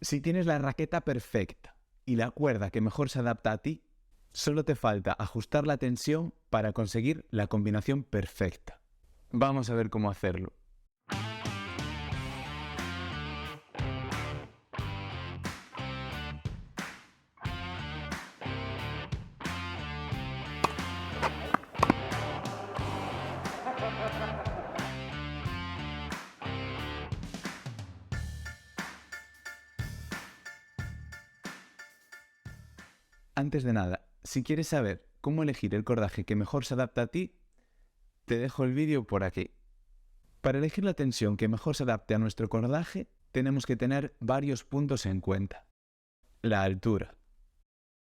Si tienes la raqueta perfecta y la cuerda que mejor se adapta a ti, solo te falta ajustar la tensión para conseguir la combinación perfecta. Vamos a ver cómo hacerlo. Antes de nada, si quieres saber cómo elegir el cordaje que mejor se adapta a ti, te dejo el vídeo por aquí. Para elegir la tensión que mejor se adapte a nuestro cordaje, tenemos que tener varios puntos en cuenta. La altura.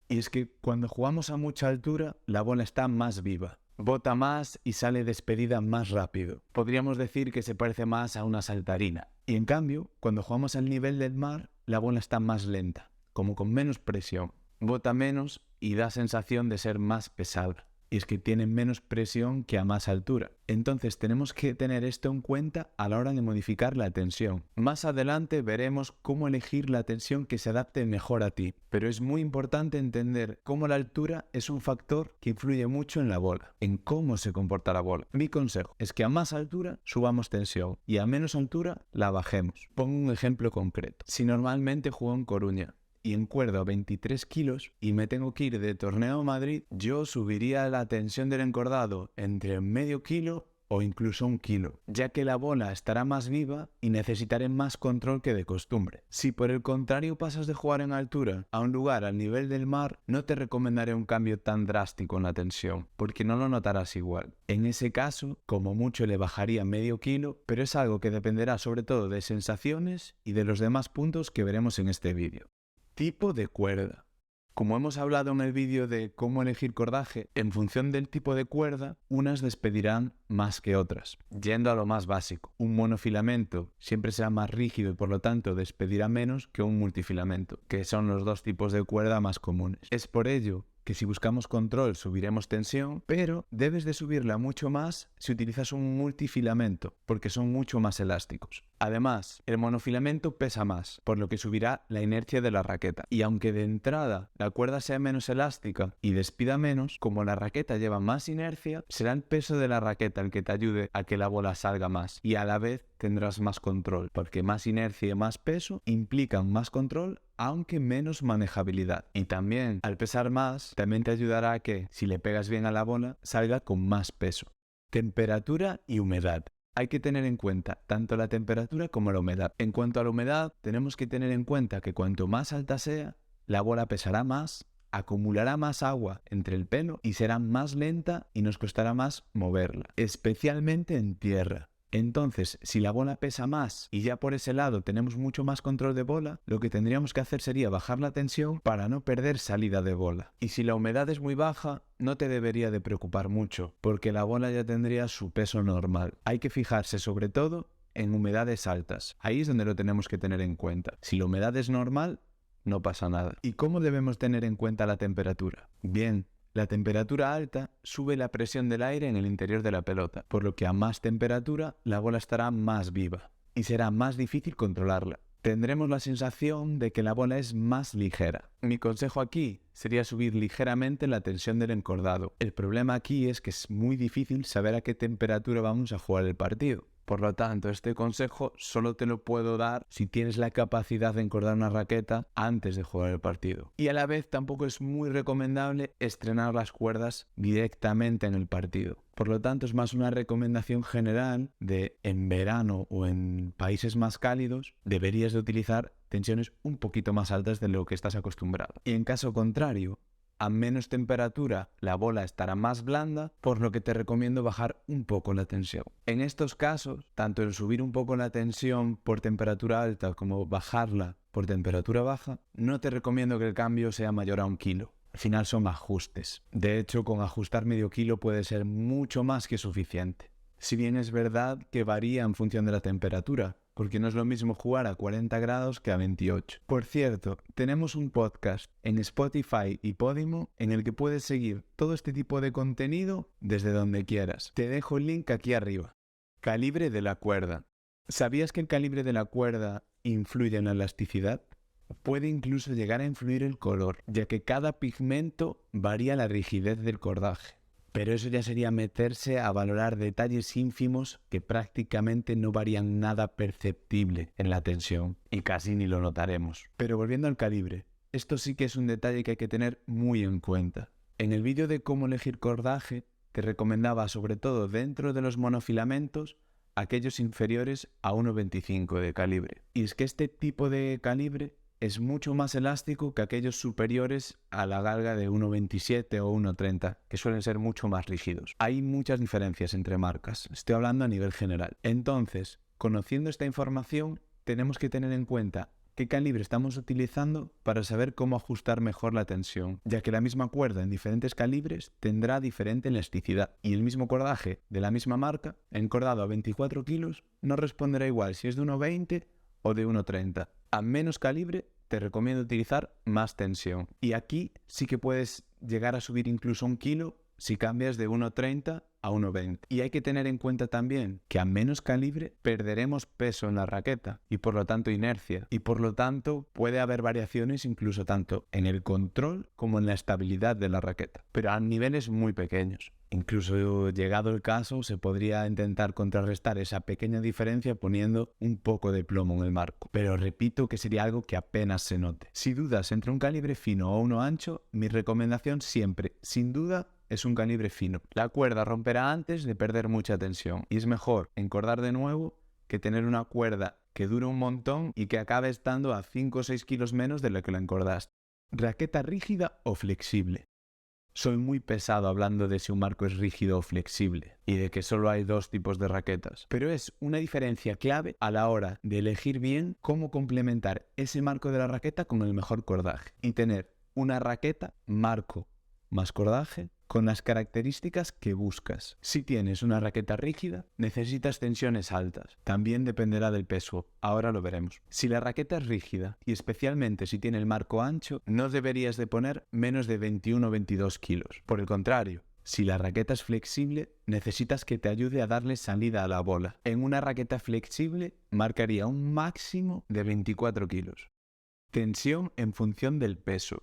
Y es que cuando jugamos a mucha altura, la bola está más viva, bota más y sale despedida más rápido. Podríamos decir que se parece más a una saltarina. Y en cambio, cuando jugamos al nivel del mar, la bola está más lenta, como con menos presión. Bota menos y da sensación de ser más pesada. Y es que tiene menos presión que a más altura. Entonces tenemos que tener esto en cuenta a la hora de modificar la tensión. Más adelante veremos cómo elegir la tensión que se adapte mejor a ti. Pero es muy importante entender cómo la altura es un factor que influye mucho en la bola, en cómo se comporta la bola. Mi consejo es que a más altura subamos tensión y a menos altura la bajemos. Pongo un ejemplo concreto. Si normalmente juego en Coruña y encuerdo a 23 kilos y me tengo que ir de torneo a Madrid, yo subiría la tensión del encordado entre medio kilo o incluso 1 kilo, ya que la bola estará más viva y necesitaré más control que de costumbre. Si por el contrario pasas de jugar en altura a un lugar al nivel del mar, no te recomendaré un cambio tan drástico en la tensión, porque no lo notarás igual. En ese caso, como mucho le bajaría medio kilo, pero es algo que dependerá sobre todo de sensaciones y de los demás puntos que veremos en este vídeo. Tipo de cuerda. Como hemos hablado en el vídeo de cómo elegir cordaje, en función del tipo de cuerda, unas despedirán más que otras. Yendo a lo más básico, un monofilamento siempre será más rígido y por lo tanto despedirá menos que un multifilamento, que son los dos tipos de cuerda más comunes. Es por ello que si buscamos control subiremos tensión, pero debes de subirla mucho más si utilizas un multifilamento, porque son mucho más elásticos. Además, el monofilamento pesa más, por lo que subirá la inercia de la raqueta. Y aunque de entrada la cuerda sea menos elástica y despida menos, como la raqueta lleva más inercia, será el peso de la raqueta el que te ayude a que la bola salga más. Y a la vez tendrás más control, porque más inercia y más peso implican más control, aunque menos manejabilidad. Y también, al pesar más, también te ayudará a que, si le pegas bien a la bola, salga con más peso. Temperatura y humedad. Hay que tener en cuenta tanto la temperatura como la humedad. En cuanto a la humedad, tenemos que tener en cuenta que cuanto más alta sea, la bola pesará más, acumulará más agua entre el pelo y será más lenta y nos costará más moverla, especialmente en tierra. Entonces, si la bola pesa más y ya por ese lado tenemos mucho más control de bola, lo que tendríamos que hacer sería bajar la tensión para no perder salida de bola. Y si la humedad es muy baja, no te debería de preocupar mucho, porque la bola ya tendría su peso normal. Hay que fijarse sobre todo en humedades altas. Ahí es donde lo tenemos que tener en cuenta. Si la humedad es normal, no pasa nada. ¿Y cómo debemos tener en cuenta la temperatura? Bien, la temperatura alta sube la presión del aire en el interior de la pelota, por lo que a más temperatura la bola estará más viva y será más difícil controlarla. Tendremos la sensación de que la bola es más ligera. Mi consejo aquí sería subir ligeramente la tensión del encordado. El problema aquí es que es muy difícil saber a qué temperatura vamos a jugar el partido. Por lo tanto, este consejo solo te lo puedo dar si tienes la capacidad de encordar una raqueta antes de jugar el partido. Y a la vez tampoco es muy recomendable estrenar las cuerdas directamente en el partido. Por lo tanto, es más una recomendación general de en verano o en países más cálidos deberías de utilizar tensiones un poquito más altas de lo que estás acostumbrado. Y en caso contrario, a menos temperatura la bola estará más blanda, por lo que te recomiendo bajar un poco la tensión. En estos casos, tanto el subir un poco la tensión por temperatura alta como bajarla por temperatura baja, no te recomiendo que el cambio sea mayor a 1 kilo. Al final son ajustes. De hecho, con ajustar medio kilo puede ser mucho más que suficiente. Si bien es verdad que varía en función de la temperatura, porque no es lo mismo jugar a 40 grados que a 28. Por cierto, tenemos un podcast en Spotify y Podimo en el que puedes seguir todo este tipo de contenido desde donde quieras. Te dejo el link aquí arriba. Calibre de la cuerda. ¿Sabías que el calibre de la cuerda influye en la elasticidad? Puede incluso llegar a influir el color, ya que cada pigmento varía la rigidez del cordaje. Pero eso ya sería meterse a valorar detalles ínfimos que prácticamente no varían nada perceptible en la tensión y casi ni lo notaremos. Pero volviendo al calibre, esto sí que es un detalle que hay que tener muy en cuenta. En el vídeo de cómo elegir cordaje, te recomendaba sobre todo dentro de los monofilamentos aquellos inferiores a 1,25 de calibre. Y es que este tipo de calibre es mucho más elástico que aquellos superiores a la galga de 1,27 o 1,30, que suelen ser mucho más rígidos. Hay muchas diferencias entre marcas, estoy hablando a nivel general. Entonces, conociendo esta información, tenemos que tener en cuenta qué calibre estamos utilizando para saber cómo ajustar mejor la tensión, ya que la misma cuerda en diferentes calibres tendrá diferente elasticidad y el mismo cordaje de la misma marca, encordado a 24 kilos, no responderá igual si es de 1,20 o de 1,30. A menos calibre te recomiendo utilizar más tensión y aquí sí que puedes llegar a subir incluso 1 kilo si cambias de 1,30 a 1,20. Y hay que tener en cuenta también que a menos calibre perderemos peso en la raqueta y por lo tanto inercia. Y por lo tanto puede haber variaciones incluso tanto en el control como en la estabilidad de la raqueta, pero a niveles muy pequeños. Incluso llegado el caso se podría intentar contrarrestar esa pequeña diferencia poniendo un poco de plomo en el marco. Pero repito que sería algo que apenas se note. Si dudas entre un calibre fino o uno ancho, mi recomendación siempre, sin duda, es un calibre fino. La cuerda romperá antes de perder mucha tensión y es mejor encordar de nuevo que tener una cuerda que dure un montón y que acabe estando a 5 o 6 kilos menos de lo que la encordaste. Raqueta rígida o flexible. Soy muy pesado hablando de si un marco es rígido o flexible y de que solo hay dos tipos de raquetas, pero es una diferencia clave a la hora de elegir bien cómo complementar ese marco de la raqueta con el mejor cordaje y tener una raqueta, marco más cordaje, con las características que buscas. Si tienes una raqueta rígida, necesitas tensiones altas. También dependerá del peso, ahora lo veremos. Si la raqueta es rígida, y especialmente si tiene el marco ancho, no deberías de poner menos de 21 o 22 kilos. Por el contrario, si la raqueta es flexible, necesitas que te ayude a darle salida a la bola. En una raqueta flexible, marcaría un máximo de 24 kilos. Tensión en función del peso.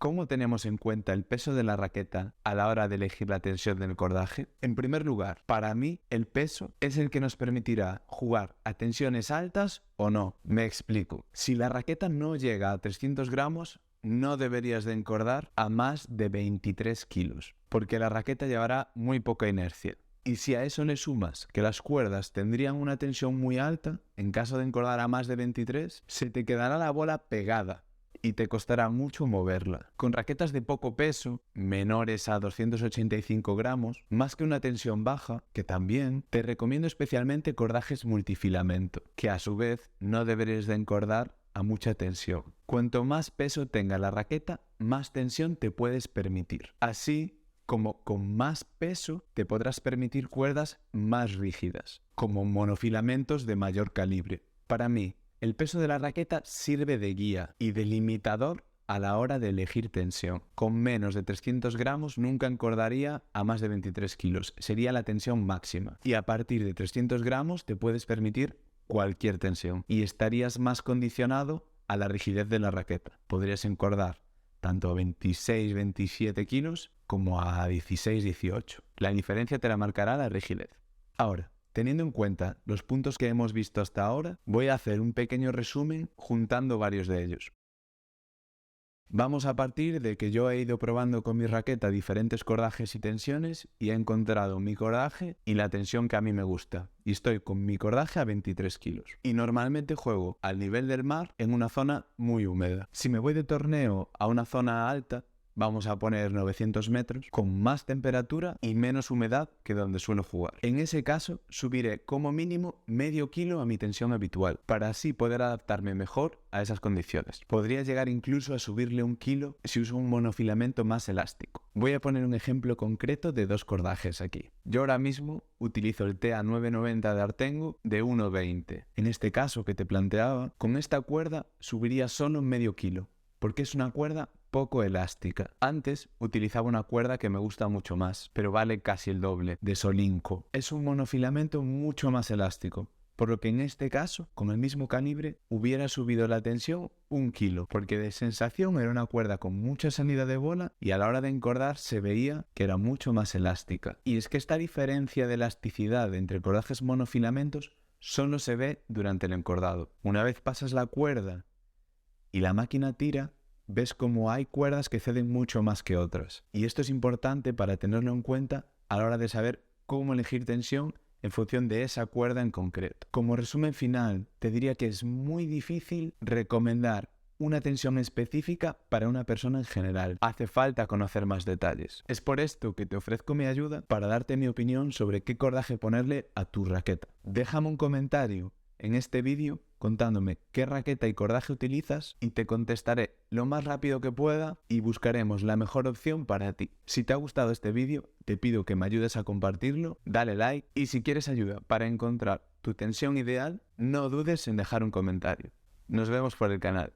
¿Cómo tenemos en cuenta el peso de la raqueta a la hora de elegir la tensión del cordaje? En primer lugar, para mí, el peso es el que nos permitirá jugar a tensiones altas o no. Me explico. Si la raqueta no llega a 300 gramos, no deberías de encordar a más de 23 kilos, porque la raqueta llevará muy poca inercia. Y si a eso le sumas que las cuerdas tendrían una tensión muy alta, en caso de encordar a más de 23, se te quedará la bola pegada y te costará mucho moverla. Con raquetas de poco peso, menores a 285 gramos, más que una tensión baja, que también, te recomiendo especialmente cordajes multifilamento, que a su vez no deberéis de encordar a mucha tensión. Cuanto más peso tenga la raqueta, más tensión te puedes permitir. Así como con más peso te podrás permitir cuerdas más rígidas, como monofilamentos de mayor calibre. Para mí, el peso de la raqueta sirve de guía y de limitador a la hora de elegir tensión. Con menos de 300 gramos nunca encordaría a más de 23 kilos. Sería la tensión máxima. Y a partir de 300 gramos te puedes permitir cualquier tensión. Y estarías más condicionado a la rigidez de la raqueta. Podrías encordar tanto a 26, 27 kilos como a 16, 18. La diferencia te la marcará la rigidez. Ahora, teniendo en cuenta los puntos que hemos visto hasta ahora, voy a hacer un pequeño resumen juntando varios de ellos. Vamos a partir de que yo he ido probando con mi raqueta diferentes cordajes y tensiones y he encontrado mi cordaje y la tensión que a mí me gusta. Y estoy con mi cordaje a 23 kilos. Y normalmente juego al nivel del mar en una zona muy húmeda. Si me voy de torneo a una zona alta, vamos a poner 900 metros, con más temperatura y menos humedad que donde suelo jugar. En ese caso, subiré como mínimo medio kilo a mi tensión habitual, para así poder adaptarme mejor a esas condiciones. Podría llegar incluso a subirle 1 kilo si uso un monofilamento más elástico. Voy a poner un ejemplo concreto de dos cordajes aquí. Yo ahora mismo utilizo el TA990 de Artengo de 1,20. En este caso que te planteaba, con esta cuerda subiría solo medio kilo, porque es una cuerda poco elástica. Antes utilizaba una cuerda que me gusta mucho más, pero vale casi el doble, de Solinco. Es un monofilamento mucho más elástico, por lo que en este caso, con el mismo calibre, hubiera subido la tensión 1 kilo, porque de sensación era una cuerda con mucha salida de bola y a la hora de encordar se veía que era mucho más elástica. Y es que esta diferencia de elasticidad entre cordajes monofilamentos solo se ve durante el encordado. Una vez pasas la cuerda y la máquina tira, ves como hay cuerdas que ceden mucho más que otras. Y esto es importante para tenerlo en cuenta a la hora de saber cómo elegir tensión en función de esa cuerda en concreto. Como resumen final, te diría que es muy difícil recomendar una tensión específica para una persona en general. Hace falta conocer más detalles. Es por esto que te ofrezco mi ayuda para darte mi opinión sobre qué cordaje ponerle a tu raqueta. Déjame un comentario en este vídeo contándome qué raqueta y cordaje utilizas y te contestaré lo más rápido que pueda y buscaremos la mejor opción para ti. Si te ha gustado este vídeo, te pido que me ayudes a compartirlo, dale like y si quieres ayuda para encontrar tu tensión ideal, no dudes en dejar un comentario. Nos vemos por el canal.